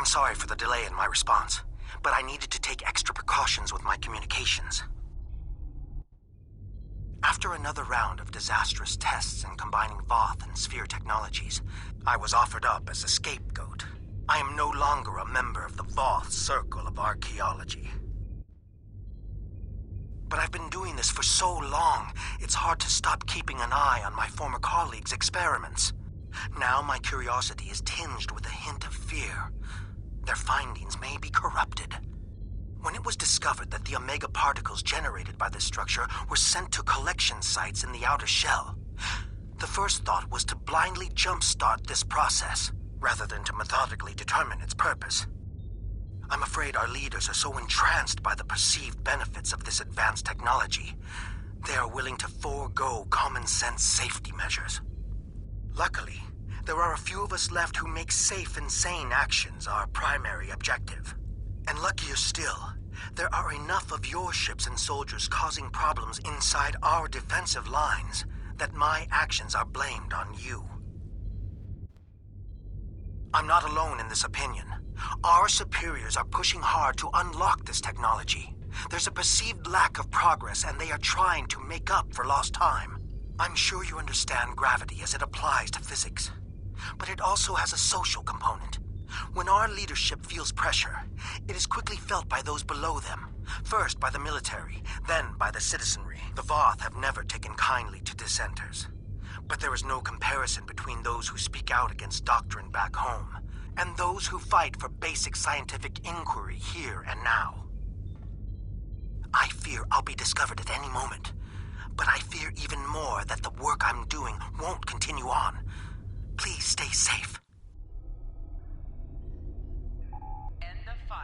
sorry for the delay in my response, but I needed to take extra precautions with my communications. After another round of disastrous tests in combining Voth and Sphere technologies, I was offered up as a scapegoat. I am no longer a member of the Voth Circle of Archaeology. But I've been doing this for so long, it's hard to stop keeping an eye on my former colleagues' experiments. Now my curiosity is tinged with a hint of fear. Their findings may be corrupted. When it was discovered that the Omega particles generated by this structure were sent to collection sites in the outer shell, the first thought was to blindly jumpstart this process, rather than to methodically determine its purpose. I'm afraid our leaders are so entranced by the perceived benefits of this advanced technology, they are willing to forego common-sense safety measures. Luckily, there are a few of us left who make safe and sane actions our primary objective. And luckier still, there are enough of your ships and soldiers causing problems inside our defensive lines that my actions are blamed on you. I'm not alone in this opinion. Our superiors are pushing hard to unlock this technology. There's a perceived lack of progress, and they are trying to make up for lost time. I'm sure you understand gravity as it applies to physics. But it also has a social component. When our leadership feels pressure, it is quickly felt by those below them. First by the military, then by the citizenry. The Voth have never taken kindly to dissenters. But there is no comparison between those who speak out against doctrine back home, and those who fight for basic scientific inquiry here and now. I fear I'll be discovered at any moment, but I fear even more that the work I'm doing won't continue on. Please stay safe. End of file.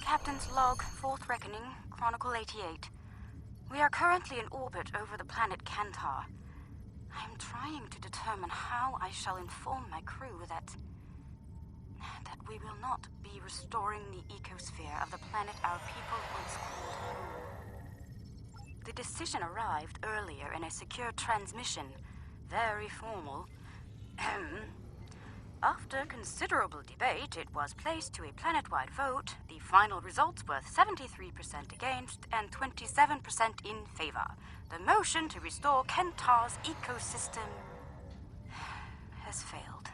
Captain's log, 4th reckoning, Chronicle 88. We are currently in orbit over the planet Kantar. I am trying to determine how I shall inform my crew that we will not be restoring the ecosphere of the planet our people once called home. The decision arrived earlier in a secure transmission, very formal. After considerable debate, it was placed to a planet-wide vote. The final results were 73% against and 27% in favor. The motion to restore Kantar's ecosystem has failed.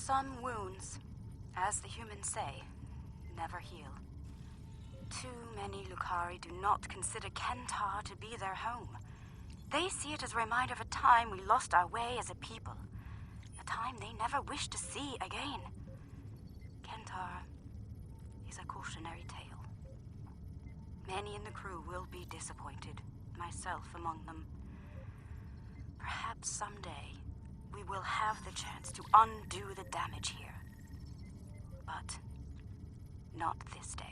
Some wounds, as the humans say, never heal. Too many Lukari do not consider Kentar to be their home. They see it as a reminder of a time we lost our way as a people. A time they never wish to see again. Kentar is a cautionary tale. Many in the crew will be disappointed, myself among them. Perhaps someday we will have the chance to undo the damage here. But not this day.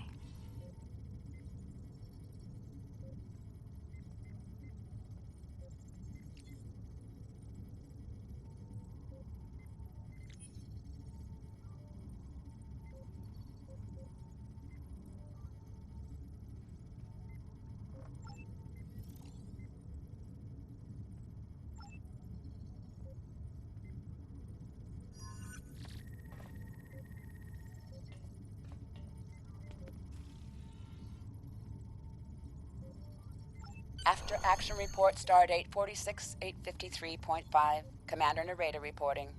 After action report stardate 46853.5, Commander Narrator reporting.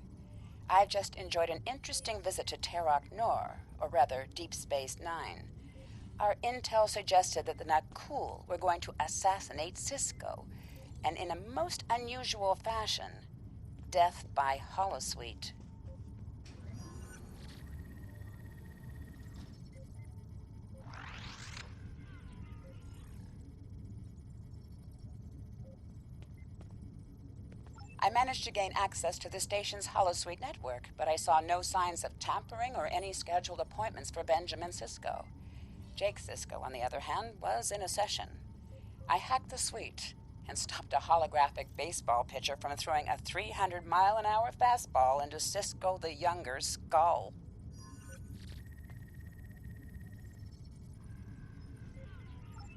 I've just enjoyed an interesting visit to Terok Nor, or rather, Deep Space Nine. Our intel suggested that the Nakul were going to assassinate Sisko, and in a most unusual fashion, death by holosuite. I managed to gain access to the station's holosuite network, but I saw no signs of tampering or any scheduled appointments for Benjamin Sisko. Jake Sisko, on the other hand, was in a session. I hacked the suite and stopped a holographic baseball pitcher from throwing a 300-mile-an-hour fastball into Sisko the Younger's skull.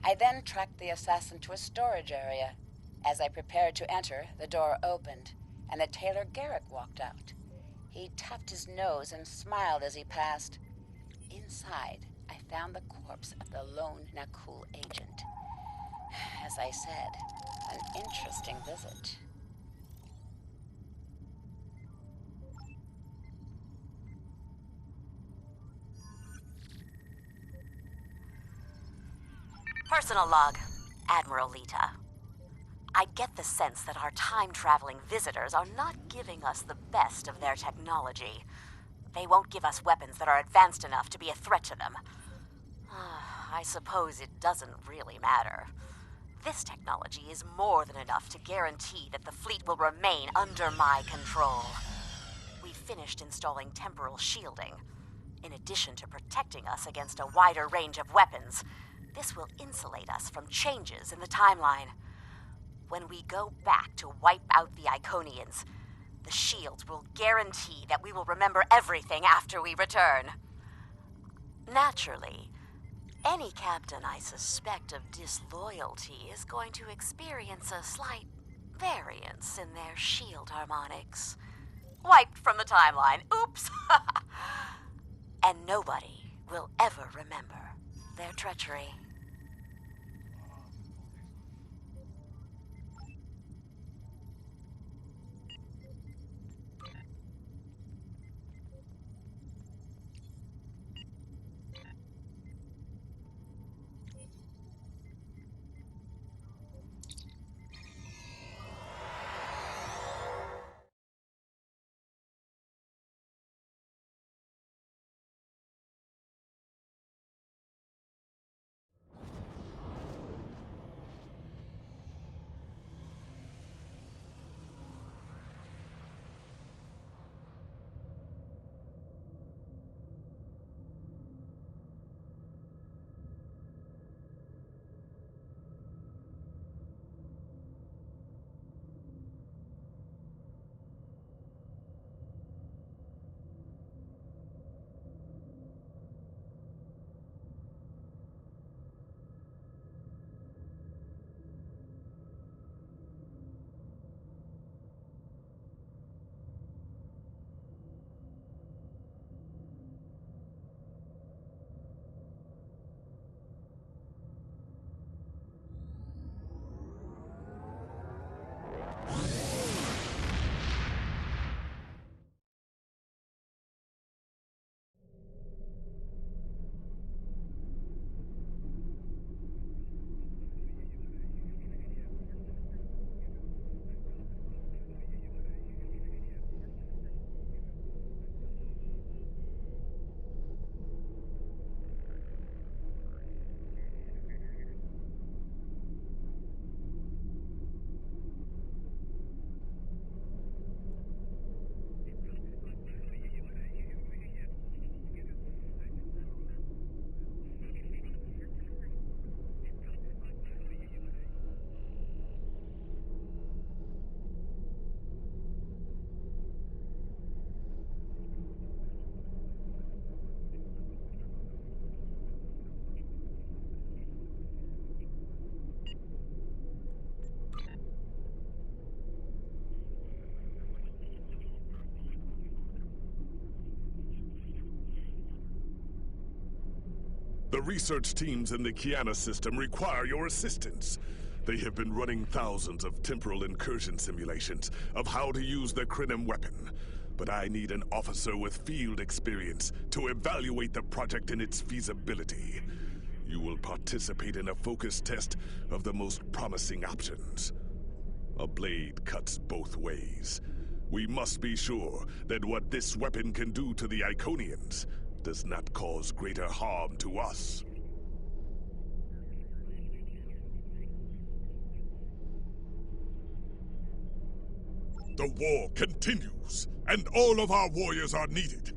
I then tracked the assassin to a storage area. As I prepared to enter, the door opened, and the tailor Garrick walked out. He tapped his nose and smiled as he passed. Inside, I found the corpse of the lone Nakul agent. As I said, an interesting visit. Personal log, Admiral Lita. I get the sense that our time-traveling visitors are not giving us the best of their technology. They won't give us weapons that are advanced enough to be a threat to them. I suppose it doesn't really matter. This technology is more than enough to guarantee that the fleet will remain under my control. We finished installing temporal shielding. In addition to protecting us against a wider range of weapons, this will insulate us from changes in the timeline. When we go back to wipe out the Iconians, the shields will guarantee that we will remember everything after we return. Naturally, any captain I suspect of disloyalty is going to experience a slight variance in their shield harmonics. Wiped from the timeline. Oops! And nobody will ever remember their treachery. The research teams in the Kiana system require your assistance. They have been running thousands of temporal incursion simulations of how to use the Krenim weapon. But I need an officer with field experience to evaluate the project and its feasibility. You will participate in a focus test of the most promising options. A blade cuts both ways. We must be sure that what this weapon can do to the Iconians does not cause greater harm to us. The war continues, and all of our warriors are needed.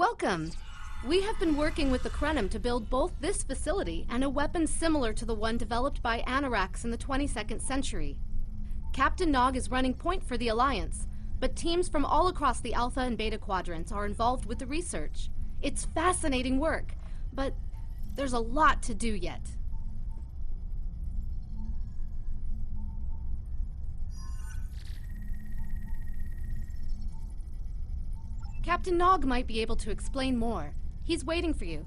Welcome. We have been working with the Krenim to build both this facility and a weapon similar to the one developed by Anarax in the 22nd century. Captain Nog is running point for the Alliance, but teams from all across the Alpha and Beta quadrants are involved with the research. It's fascinating work, but there's a lot to do yet. Captain Nog might be able to explain more. He's waiting for you.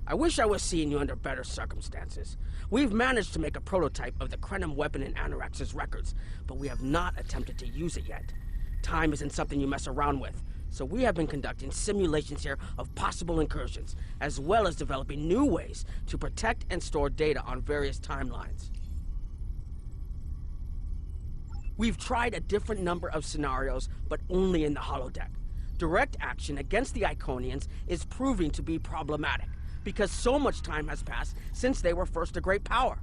I wish I was seeing you under better circumstances. We've managed to make a prototype of the Krenim weapon in Anarax's records, but we have not attempted to use it yet. Time isn't something you mess around with, so we have been conducting simulations here of possible incursions, as well as developing new ways to protect and store data on various timelines. We've tried a different number of scenarios, but only in the holodeck. Direct action against the Iconians is proving to be problematic, because so much time has passed since they were first a great power.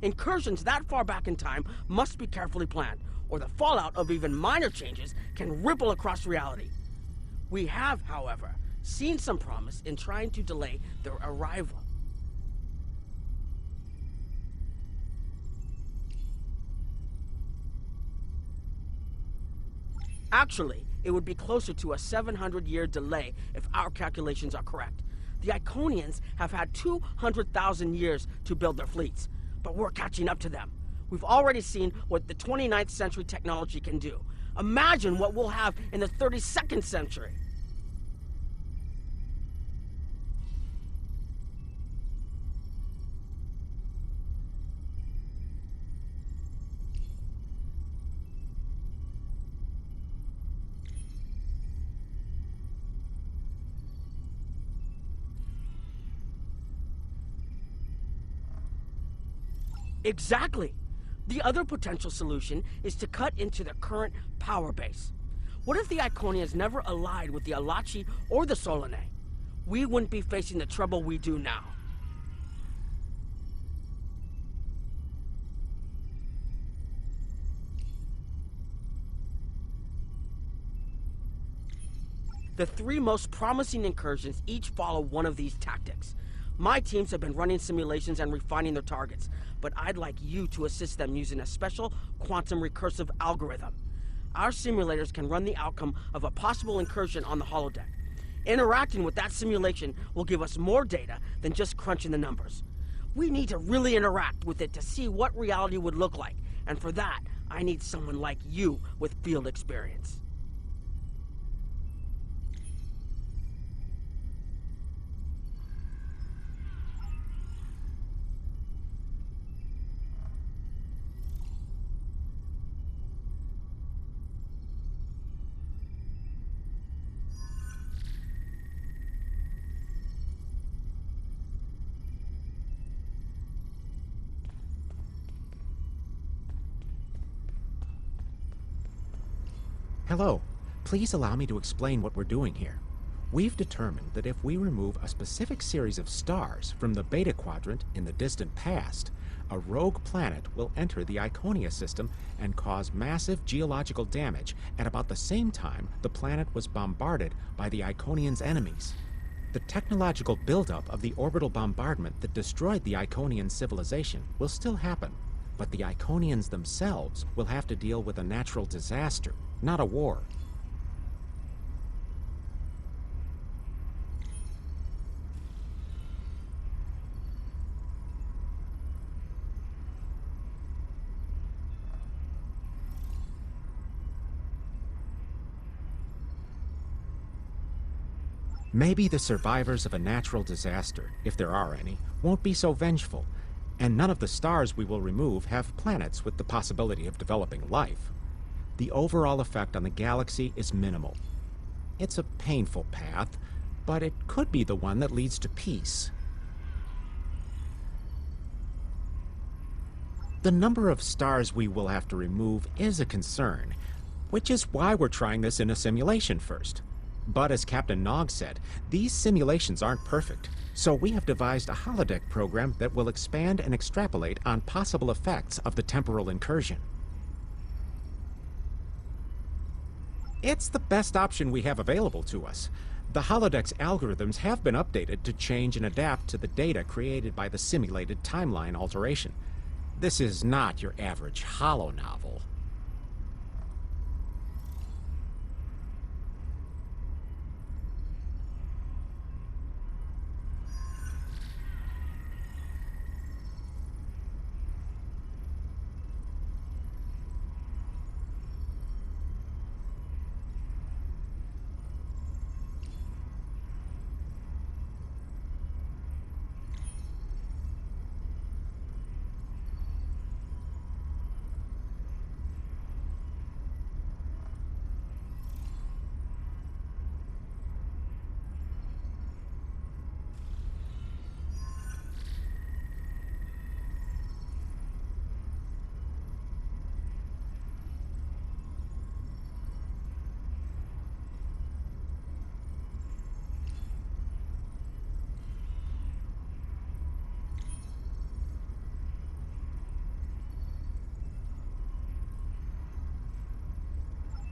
Incursions that far back in time must be carefully planned, or the fallout of even minor changes can ripple across reality. We have, however, seen some promise in trying to delay their arrival. Actually, it would be closer to a 700-year delay if our calculations are correct. The Iconians have had 200,000 years to build their fleets, but we're catching up to them. We've already seen what the 29th century technology can do. Imagine what we'll have in the 32nd century. Exactly. The other potential solution is to cut into the current power base. What if the Iconians never allied with the Alachi or the Solanae? We wouldn't be facing the trouble we do now. The three most promising incursions each follow one of these tactics. My teams have been running simulations and refining their targets, but I'd like you to assist them using a special quantum recursive algorithm. Our simulators can run the outcome of a possible incursion on the holodeck. Interacting with that simulation will give us more data than just crunching the numbers. We need to really interact with it to see what reality would look like, and for that, I need someone like you with field experience. Hello. Please allow me to explain what we're doing here. We've determined that if we remove a specific series of stars from the Beta Quadrant in the distant past, a rogue planet will enter the Iconia system and cause massive geological damage at about the same time the planet was bombarded by the Iconians' enemies. The technological buildup of the orbital bombardment that destroyed the Iconian civilization will still happen, but the Iconians themselves will have to deal with a natural disaster, not a war. Maybe the survivors of a natural disaster, if there are any, won't be so vengeful, and none of the stars we will remove have planets with the possibility of developing life. The overall effect on the galaxy is minimal. It's a painful path, but it could be the one that leads to peace. The number of stars we will have to remove is a concern, which is why we're trying this in a simulation first. But as Captain Nog said, these simulations aren't perfect, so we have devised a holodeck program that will expand and extrapolate on possible effects of the temporal incursion. It's the best option we have available to us. The holodeck's algorithms have been updated to change and adapt to the data created by the simulated timeline alteration. This is not your average holo novel.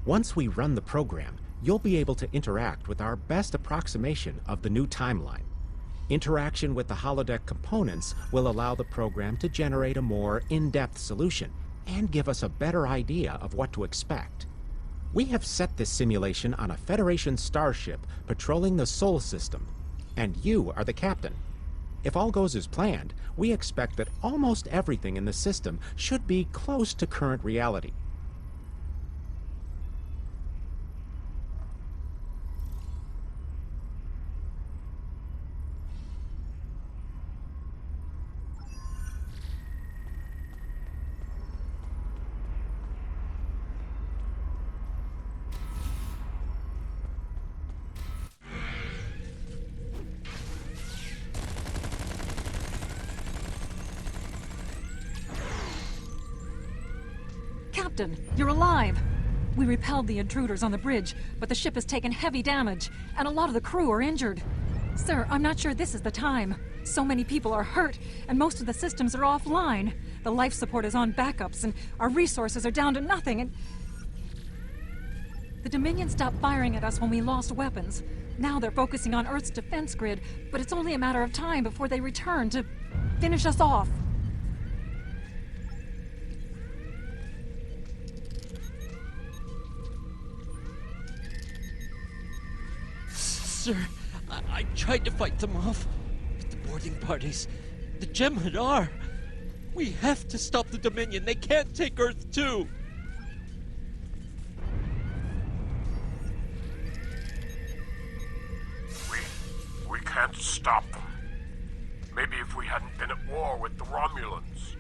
Once we run the program, you'll be able to interact with our best approximation of the new timeline. Interaction with the holodeck components will allow the program to generate a more in-depth solution and give us a better idea of what to expect. We have set this simulation on a Federation starship patrolling the Sol system, and you are the captain. If all goes as planned, we expect that almost everything in the system should be close to current reality. Captain, you're alive! We repelled the intruders on the bridge, but the ship has taken heavy damage, and a lot of the crew are injured. Sir, I'm not sure this is the time. So many people are hurt, and most of the systems are offline. The life support is on backups, and our resources are down to nothing, and... The Dominion stopped firing at us when we lost weapons. Now they're focusing on Earth's defense grid, but it's only a matter of time before they return to finish us off. Sir, I tried to fight them off, but the boarding parties, the Jem'Hadar, we have to stop the Dominion. They can't take Earth too. We can't stop them. Maybe if we hadn't been at war with the Romulans.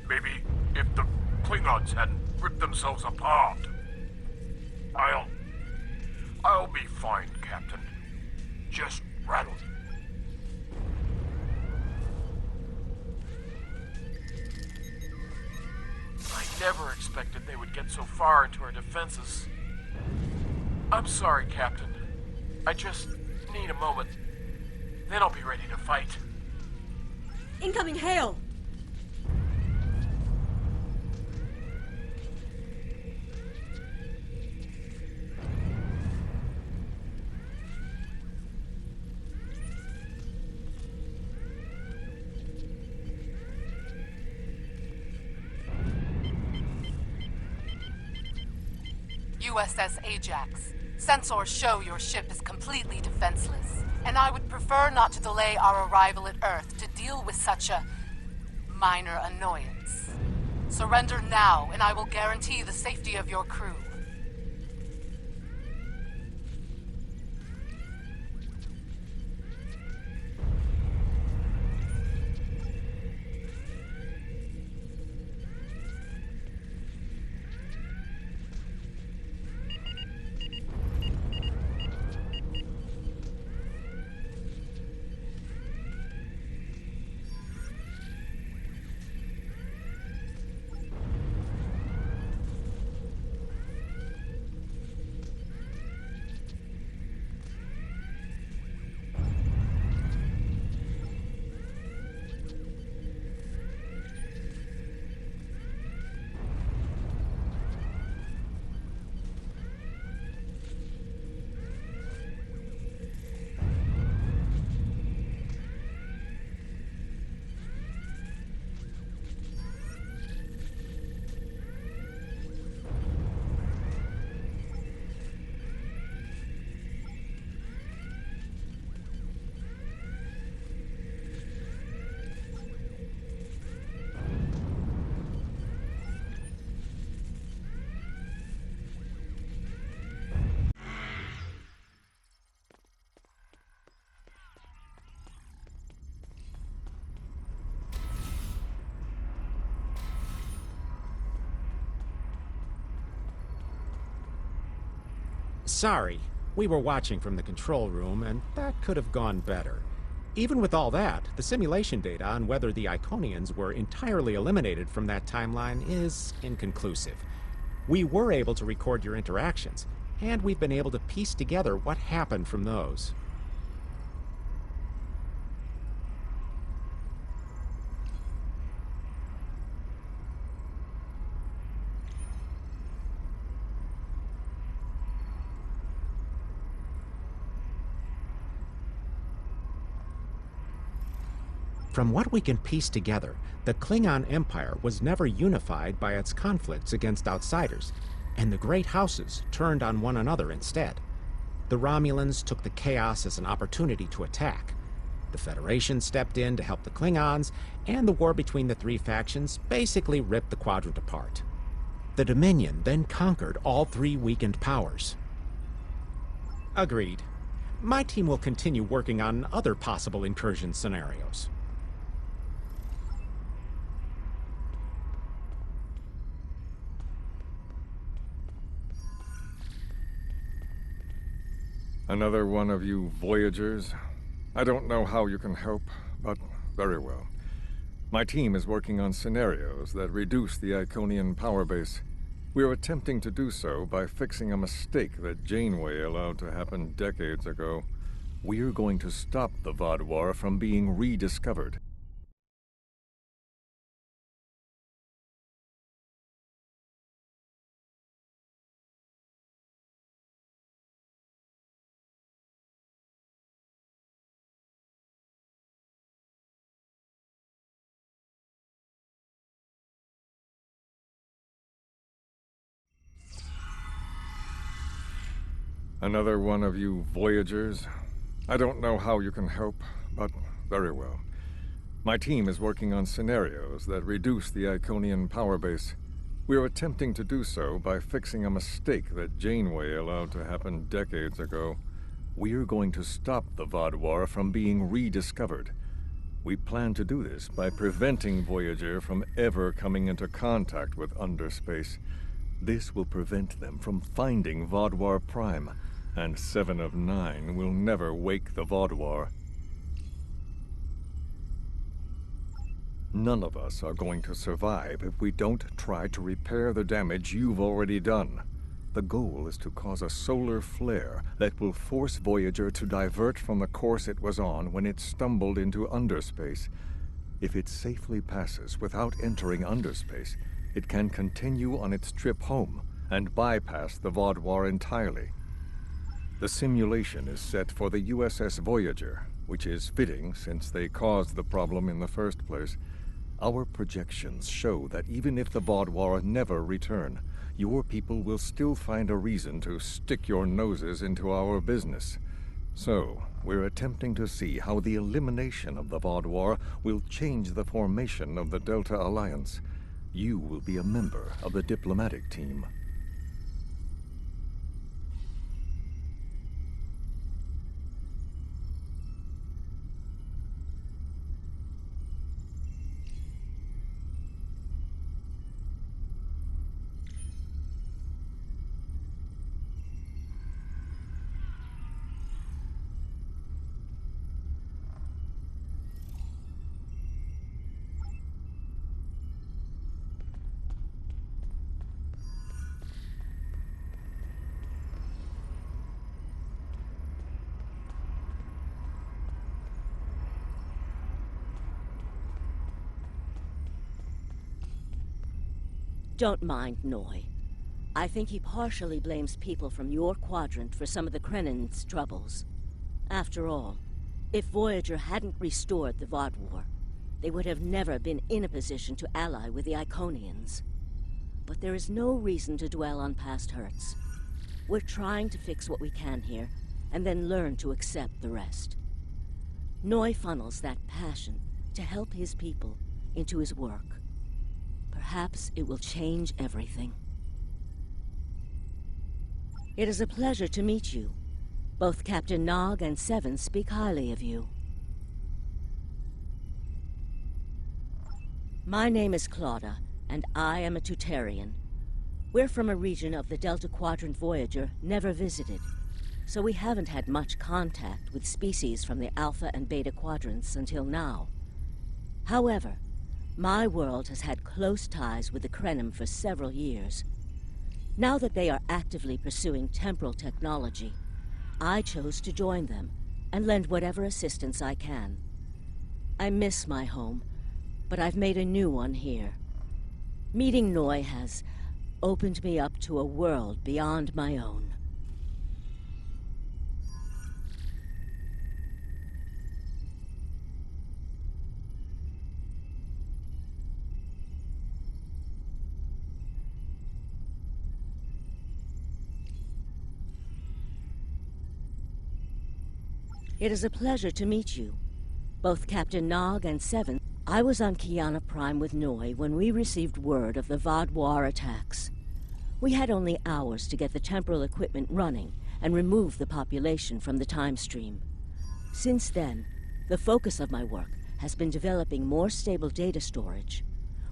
Maybe if the Klingons hadn't ripped themselves apart. I'll be fine, Captain. Just rattle. I never expected they would get so far into our defenses. I'm sorry, Captain. I just need a moment. Then I'll be ready to fight. Incoming hail! USS Ajax. Sensors show your ship is completely defenseless, and I would prefer not to delay our arrival at Earth to deal with such a minor annoyance. Surrender now, and I will guarantee the safety of your crew. Sorry, we were watching from the control room, and that could have gone better. Even with all that, the simulation data on whether the Iconians were entirely eliminated from that timeline is inconclusive. We were able to record your interactions, and we've been able to piece together what happened from those. From what we can piece together, the Klingon Empire was never unified by its conflicts against outsiders, and the great houses turned on one another instead. The Romulans took the chaos as an opportunity to attack. The Federation stepped in to help the Klingons, and the war between the three factions basically ripped the quadrant apart. The Dominion then conquered all three weakened powers. Agreed. My team will continue working on other possible incursion scenarios. Another one of you Voyagers? I don't know how you can help, but very well. My team is working on scenarios that reduce the Iconian power base. We are attempting to do so by fixing a mistake that Janeway allowed to happen decades ago. We're going to stop the Vaadwaur from being rediscovered. Another one of you Voyagers? I don't know how you can help, but very well. My team is working on scenarios that reduce the Iconian power base. We are attempting to do so by fixing a mistake that Janeway allowed to happen decades ago. We're going to stop the Vaadwaur from being rediscovered. We plan to do this by preventing Voyager from ever coming into contact with Underspace. This will prevent them from finding Vaadwaur Prime, and 7 of 9 will never wake the Vaadwaur. None of us are going to survive if we don't try to repair the damage you've already done. The goal is to cause a solar flare that will force Voyager to divert from the course it was on when it stumbled into Underspace. If it safely passes without entering Underspace, it can continue on its trip home and bypass the Vaadwaur entirely. The simulation is set for the USS Voyager, which is fitting since they caused the problem in the first place. Our projections show that even if the Vaadwaur never return, your people will still find a reason to stick your noses into our business. So, we're attempting to see how the elimination of the Vaadwaur will change the formation of the Delta Alliance. You will be a member of the diplomatic team. Don't mind Noi. I think he partially blames people from your quadrant for some of the Krennin's troubles. After all, if Voyager hadn't restored the Vaadwaur, they would have never been in a position to ally with the Iconians. But there is no reason to dwell on past hurts. We're trying to fix what we can here, and then learn to accept the rest. Noi funnels that passion to help his people into his work. Perhaps it will change everything. It is a pleasure to meet you. Both Captain Nog and Seven speak highly of you. My name is Claudia, and I am a Tutarian. We're from a region of the Delta Quadrant Voyager never visited, so we haven't had much contact with species from the Alpha and Beta Quadrants until now. However, my world has had close ties with the Krenim for several years. Now that they are actively pursuing temporal technology, I chose to join them and lend whatever assistance I can. I miss my home, but I've made a new one here. Meeting Noi has opened me up to a world beyond my own. It is a pleasure to meet you, both Captain Nog and Seven. I was on Kiana Prime with Noi when we received word of the Vaadwaur attacks. We had only hours to get the temporal equipment running and remove the population from the time stream. Since then, the focus of my work has been developing more stable data storage.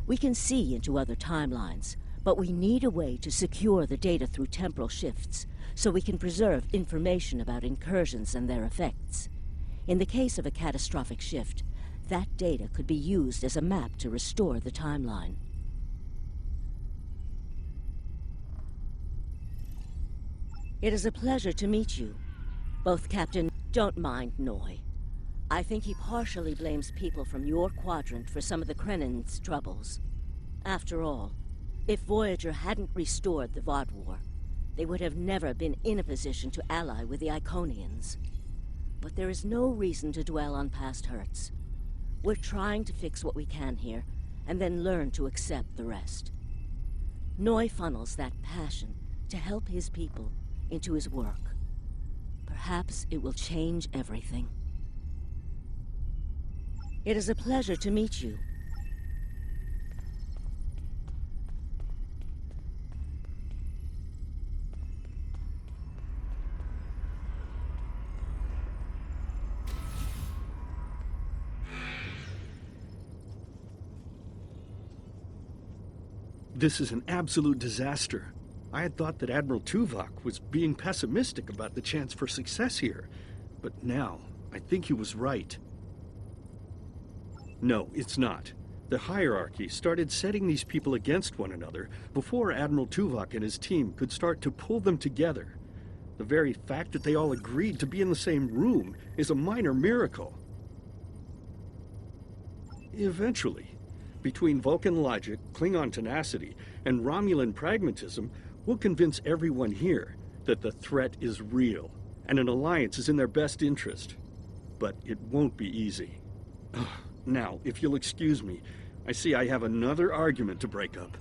We can see into other timelines, but we need a way to secure the data through temporal shifts, so we can preserve information about incursions and their effects. In the case of a catastrophic shift, that data could be used as a map to restore the timeline. It is a pleasure to meet you, both Captain. Don't mind Noi. I think he partially blames people from your quadrant for some of the Krenin's troubles. After all, if Voyager hadn't restored the Vaadwaur, they would have never been in a position to ally with the Iconians. But there is no reason to dwell on past hurts. We're trying to fix what we can here, and then learn to accept the rest. Noi funnels that passion to help his people into his work. Perhaps it will change everything. It is a pleasure to meet you. This is an absolute disaster. I had thought that Admiral Tuvok was being pessimistic about the chance for success here, but now I think he was right. No, it's not. The hierarchy started setting these people against one another before Admiral Tuvok and his team could start to pull them together. The very fact that they all agreed to be in the same room is a minor miracle. Eventually, between Vulcan logic, Klingon tenacity, and Romulan pragmatism, we'll convince everyone here that the threat is real, and an alliance is in their best interest. But it won't be easy. Now, if you'll excuse me, I see I have another argument to break up.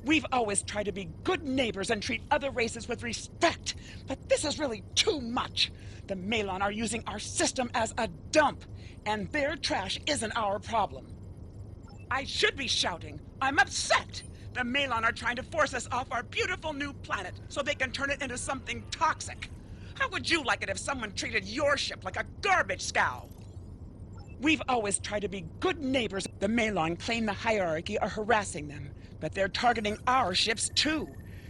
We've always tried to be good neighbors and treat other races with respect, but this is really too much. The Malon are using our system as a dump, and their trash isn't our problem. I should be shouting. I'm upset. The Malon are trying to force us off our beautiful new planet so they can turn it into something toxic. How would you like it if someone treated your ship like a garbage scow? We've always tried to be good neighbors. The Malon claim the hierarchy are harassing them, but they're targeting our ships too.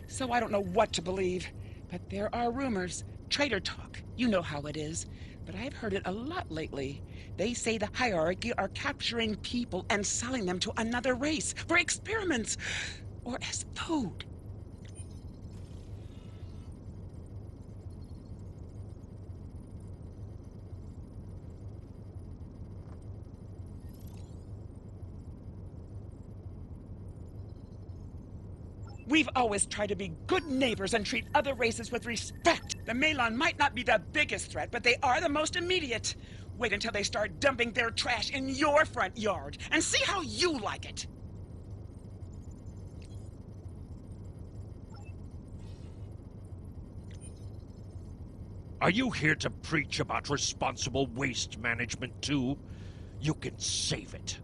So I don't know what to believe. But there are rumors, traitor talk, you know how it is. But I've heard it a lot lately. They say the hierarchy are capturing people and selling them to another race for experiments or as food. We've always tried to be good neighbors and treat other races with respect. The Malon might not be the biggest threat, but they are the most immediate. Wait until they start dumping their trash in your front yard and see how you like it. Are you here to preach about responsible waste management too? You can save it.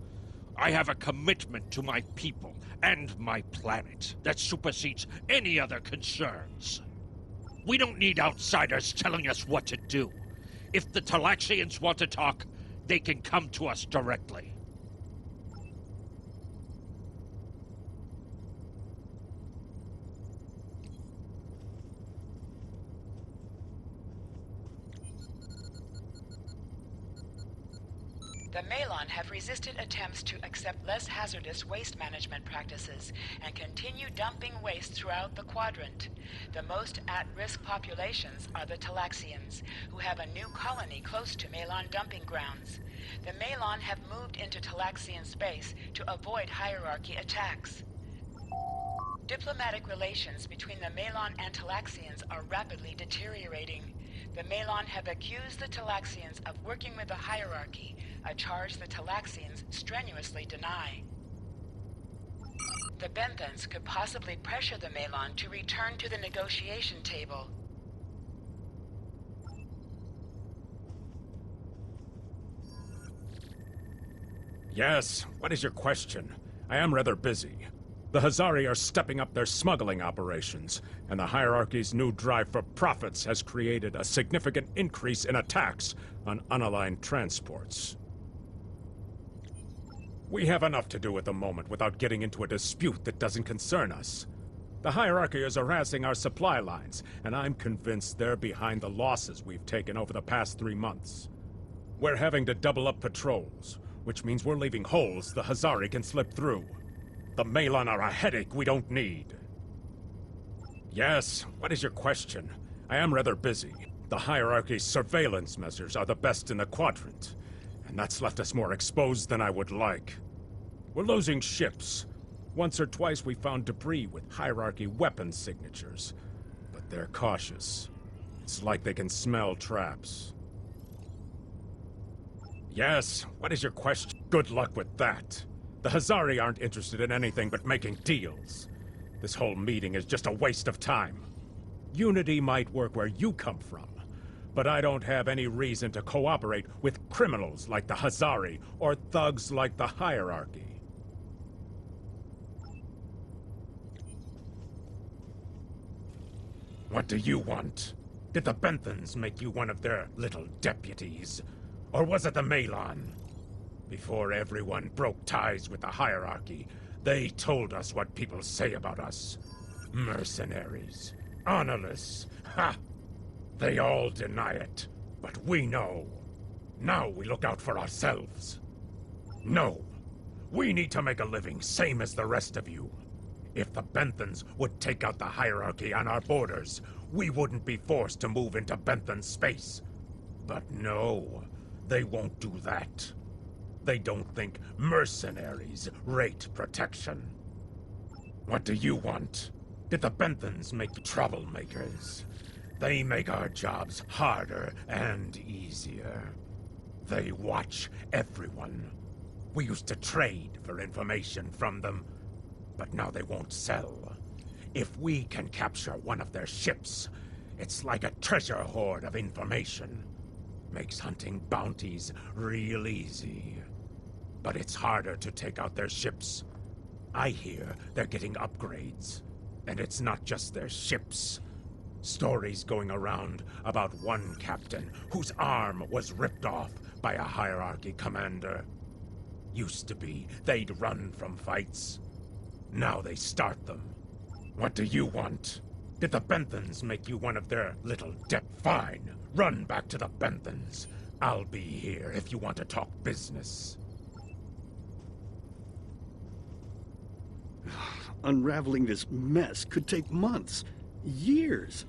I have a commitment to my people and my planet that supersedes any other concerns. We don't need outsiders telling us what to do. If the Talaxians want to talk, they can come to us directly. The Malon have resisted attempts to accept less hazardous waste management practices and continue dumping waste throughout the quadrant. The most at-risk populations are the Talaxians, who have a new colony close to Malon dumping grounds. The Malon have moved into Talaxian space to avoid hierarchy attacks. Diplomatic relations between the Malon and Talaxians are rapidly deteriorating. The Malon have accused the Talaxians of working with the hierarchy, a charge the Talaxians strenuously deny. The Benthans could possibly pressure the Malon to return to the negotiation table. Yes, what is your question? I am rather busy. The Hazari are stepping up their smuggling operations, and the hierarchy's new drive for profits has created a significant increase in attacks on unaligned transports. We have enough to do at the moment without getting into a dispute that doesn't concern us. The hierarchy is harassing our supply lines, and I'm convinced they're behind the losses we've taken over the past 3 months. We're having to double up patrols, which means we're leaving holes the Hazari can slip through. The Malon are a headache we don't need. Yes, what is your question? I am rather busy. The hierarchy's surveillance measures are the best in the quadrant, and that's left us more exposed than I would like. We're losing ships. Once or twice we found debris with hierarchy weapon signatures, but they're cautious. It's like they can smell traps. Yes, what is your question? Good luck with that. The Hazari aren't interested in anything but making deals. This whole meeting is just a waste of time. Unity might work where you come from, but I don't have any reason to cooperate with criminals like the Hazari or thugs like the hierarchy. What do you want? Did the Benthans make you one of their little deputies? Or was it the Malon? Before everyone broke ties with the hierarchy, they told us what people say about us. Mercenaries. Honorless. Ha! They all deny it, but we know. Now we look out for ourselves. No. We need to make a living, same as the rest of you. If the Benthans would take out the hierarchy on our borders, we wouldn't be forced to move into Benthan space. But no, they won't do that. They don't think mercenaries rate protection. What do you want? Did the Benthans make troublemakers? They make our jobs harder and easier. They watch everyone. We used to trade for information from them, but now they won't sell. If we can capture one of their ships, it's like a treasure hoard of information. Makes hunting bounties real easy. But it's harder to take out their ships. I hear they're getting upgrades. And it's not just their ships. Stories going around about one captain whose arm was ripped off by a hierarchy commander. Used to be they'd run from fights. Now they start them. What do you want? Did the Benthans make you one of their little Fine. Run back to the Benthans. I'll be here if you want to talk business. Unraveling this mess could take months, years.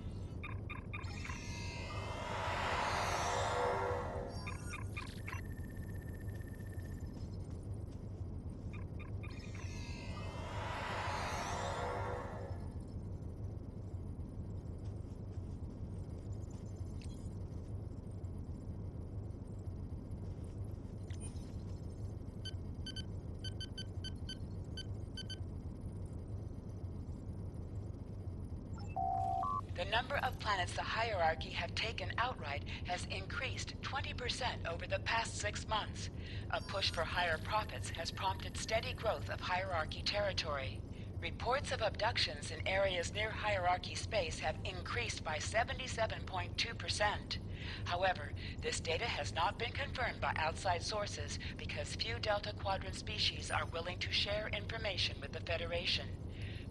The number of planets the hierarchy have taken outright has increased 20% over the past 6 months. A push for higher profits has prompted steady growth of hierarchy territory. Reports of abductions in areas near Hierarchy Space have increased by 77.2%. However, this data has not been confirmed by outside sources because few Delta Quadrant species are willing to share information with the Federation.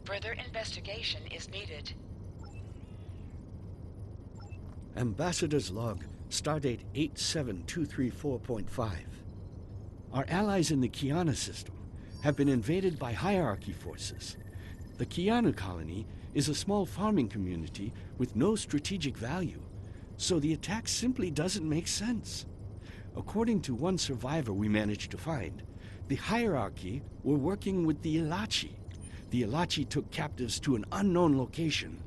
Further investigation is needed. Ambassador's log, stardate 87234.5. Our allies in the Kiana system have been invaded by hierarchy forces. The Kiana colony is a small farming community with no strategic value, so the attack simply doesn't make sense. According to one survivor we managed to find, the hierarchy were working with the Ilachi. The Ilachi took captives to an unknown location